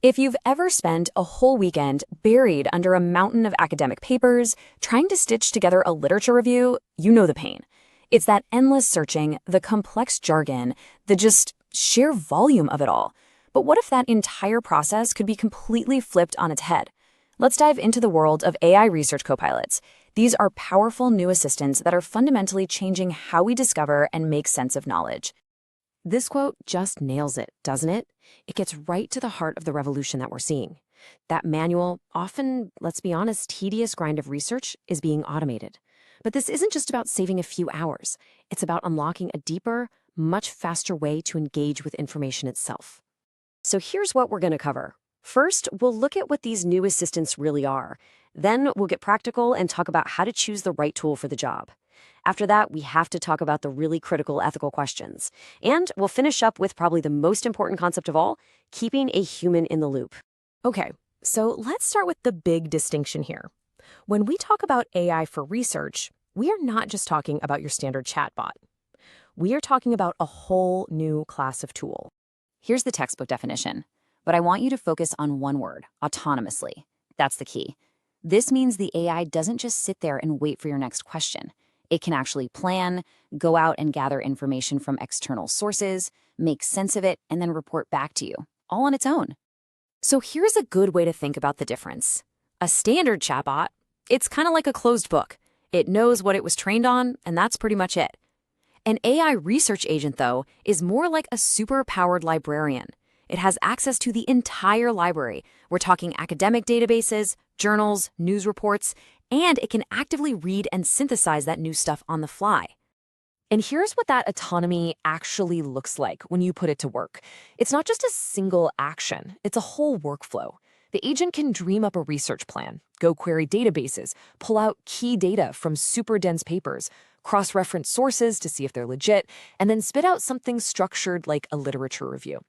If you've ever spent a whole weekend buried under a mountain of academic papers trying to stitch together a literature review, you know the pain. It's that endless searching, the complex jargon, the just sheer volume of it all. But what if that entire process could be completely flipped on its head? Let's dive into the world of AI research copilots. These are powerful new assistants that are fundamentally changing how we discover and make sense of knowledge. This quote just nails it, doesn't it? It gets right to the heart of the revolution that we're seeing. That manual, often, let's be honest, tedious grind of research is being automated. But this isn't just about saving a few hours. It's about unlocking a deeper, much faster way to engage with information itself. So here's what we're going to cover. First, we'll look at what these new assistants really are. Then we'll get practical and talk about how to choose the right tool for the job. After that, we have to talk about the really critical ethical questions. And we'll finish up with probably the most important concept of all, keeping a human in the loop. Okay, so let's start with the big distinction here. When we talk about AI for research, we are not just talking about your standard chatbot. We are talking about a whole new class of tool. Here's the textbook definition, but I want you to focus on one word, autonomously. That's the key. This means the AI doesn't just sit there and wait for your next question. It can actually plan, go out and gather information from external sources, make sense of it, and then report back to you, all on its own. So here's a good way to think about the difference. A standard chatbot, it's kind of like a closed book. It knows what it was trained on, and that's pretty much it. An AI research agent, though, is more like a super-powered librarian. It has access to the entire library. We're talking academic databases, journals, news reports, and it can actively read and synthesize that new stuff on the fly. And here's what that autonomy actually looks like when you put it to work. It's not just a single action, it's a whole workflow. The agent can dream up a research plan, go query databases, pull out key data from super dense papers, cross-reference sources to see if they're legit, and then spit out something structured like a literature review.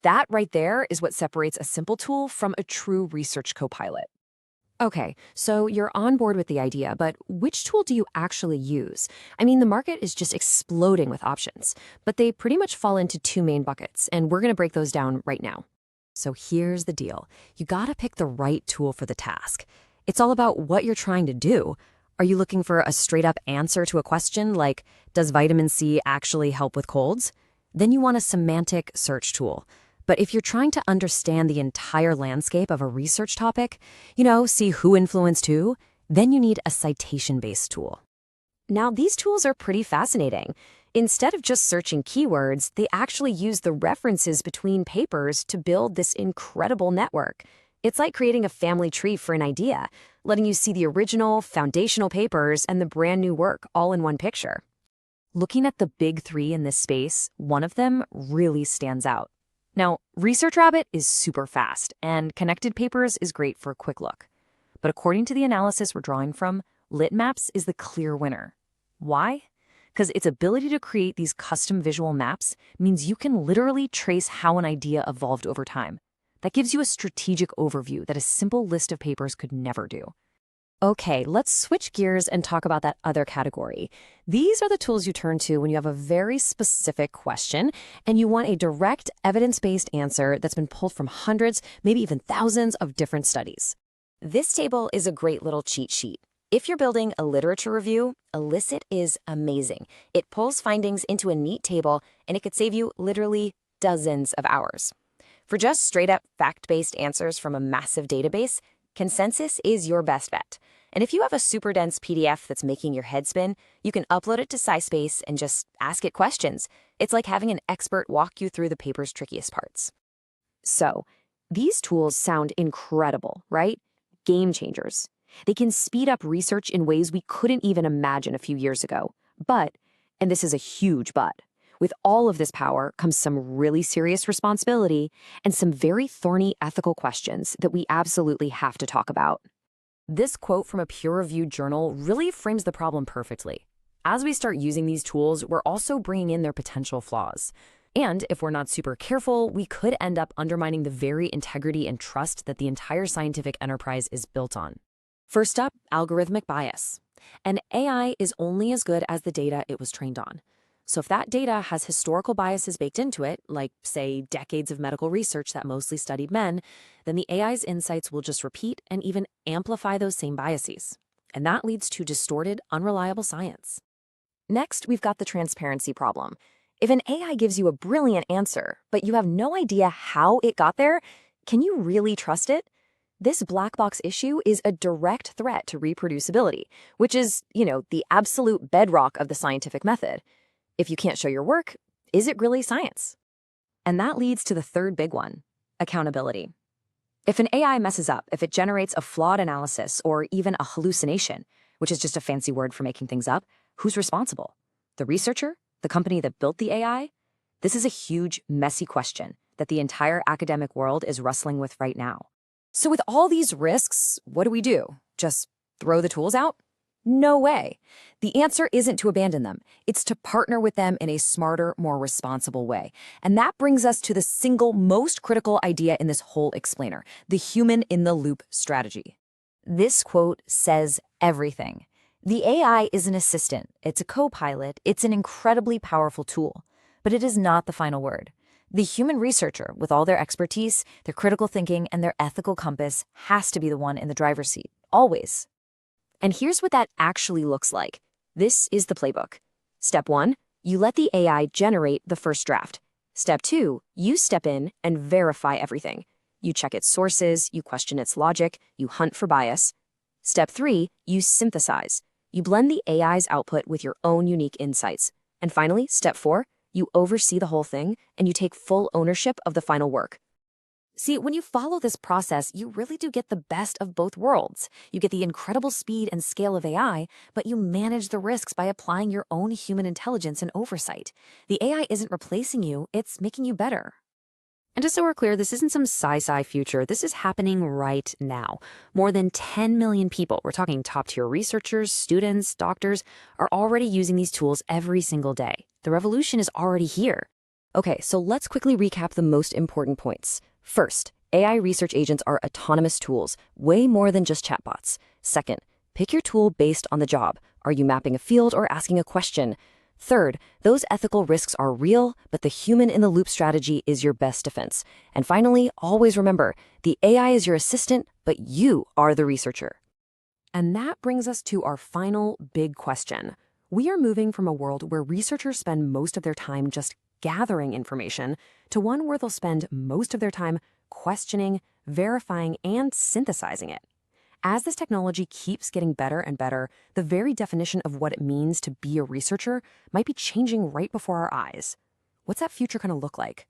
That right there is what separates a simple tool from a true research copilot. Okay, so you're on board with the idea, but which tool do you actually use? I mean, the market is just exploding with options, but they pretty much fall into two main buckets, and we're going to break those down right now. So here's the deal. You gotta pick the right tool for the task. It's all about what you're trying to do. Are you looking for a straight-up answer to a question like, does vitamin C actually help with colds? Then you want a semantic search tool. But if you're trying to understand the entire landscape of a research topic, see who influenced who, then you need a citation-based tool. Now, these tools are pretty fascinating. Instead of just searching keywords, they actually use the references between papers to build this incredible network. It's like creating a family tree for an idea, letting you see the original, foundational papers and the brand new work all in one picture. Looking at the big three in this space, one of them really stands out. Now, Research Rabbit is super fast, and Connected Papers is great for a quick look. But according to the analysis we're drawing from, Litmaps is the clear winner. Why? Because its ability to create these custom visual maps means you can literally trace how an idea evolved over time. That gives you a strategic overview that a simple list of papers could never do. Okay, let's switch gears and talk about that other category. These are the tools you turn to when you have a very specific question and you want a direct, evidence-based answer that's been pulled from hundreds, maybe even thousands of different studies. This table is a great little cheat sheet. If you're building a literature review, Elicit is amazing. It pulls findings into a neat table, and it could save you literally dozens of hours. For just straight-up fact-based answers from a massive database, Consensus is your best bet. And if you have a super dense PDF that's making your head spin, you can upload it to SciSpace and just ask it questions. It's like having an expert walk you through the paper's trickiest parts. So, these tools sound incredible, right? Game changers. They can speed up research in ways we couldn't even imagine a few years ago. But, and this is a huge but, with all of this power comes some really serious responsibility and some very thorny ethical questions that we absolutely have to talk about. This quote from a peer-reviewed journal really frames the problem perfectly. As we start using these tools, we're also bringing in their potential flaws. And if we're not super careful, we could end up undermining the very integrity and trust that the entire scientific enterprise is built on. First up, algorithmic bias. An AI is only as good as the data it was trained on. So if that data has historical biases baked into it, like, say, decades of medical research that mostly studied men, then the AI's insights will just repeat and even amplify those same biases. And that leads to distorted, unreliable science. Next, we've got the transparency problem. If an AI gives you a brilliant answer, but you have no idea how it got there, can you really trust it? This black box issue is a direct threat to reproducibility, which is, the absolute bedrock of the scientific method. If you can't show your work, is it really science? And that leads to the third big one, accountability. If an AI messes up, if it generates a flawed analysis or even a hallucination, which is just a fancy word for making things up, who's responsible? The researcher? The company that built the AI? This is a huge, messy question that the entire academic world is wrestling with right now. So with all these risks, what do? Just throw the tools out? No way. The answer isn't to abandon them. It's to partner with them in a smarter, more responsible way. And that brings us to the single most critical idea in this whole explainer, the human-in-the-loop strategy. This quote says everything. The AI is an assistant, it's a co-pilot, it's an incredibly powerful tool, but it is not the final word. The human researcher, with all their expertise, their critical thinking, and their ethical compass, has to be the one in the driver's seat, always. And here's what that actually looks like. This is the playbook. Step 1, you let the AI generate the first draft. Step 2, you step in and verify everything. You check its sources, you question its logic, you hunt for bias. Step 3, you synthesize. You blend the AI's output with your own unique insights. And finally, step 4, you oversee the whole thing and you take full ownership of the final work. See, when you follow this process, you really do get the best of both worlds. You get the incredible speed and scale of AI, but you manage the risks by applying your own human intelligence and oversight. The AI isn't replacing you, it's making you better. And just so we're clear, this isn't some sci-fi future. This is happening right now. More than 10 million people, we're talking top-tier researchers, students, doctors, are already using these tools every single day. The revolution is already here. Okay, so let's quickly recap the most important points. First, AI research agents are autonomous tools, way more than just chatbots. Second, pick your tool based on the job. Are you mapping a field or asking a question? Third, those ethical risks are real, but the human-in-the-loop strategy is your best defense. And finally, always remember, the AI is your assistant, but you are the researcher. And that brings us to our final big question. We are moving from a world where researchers spend most of their time just gathering information to one where they'll spend most of their time questioning, verifying, and synthesizing it. As this technology keeps getting better and better, the very definition of what it means to be a researcher might be changing right before our eyes. What's that future going to look like?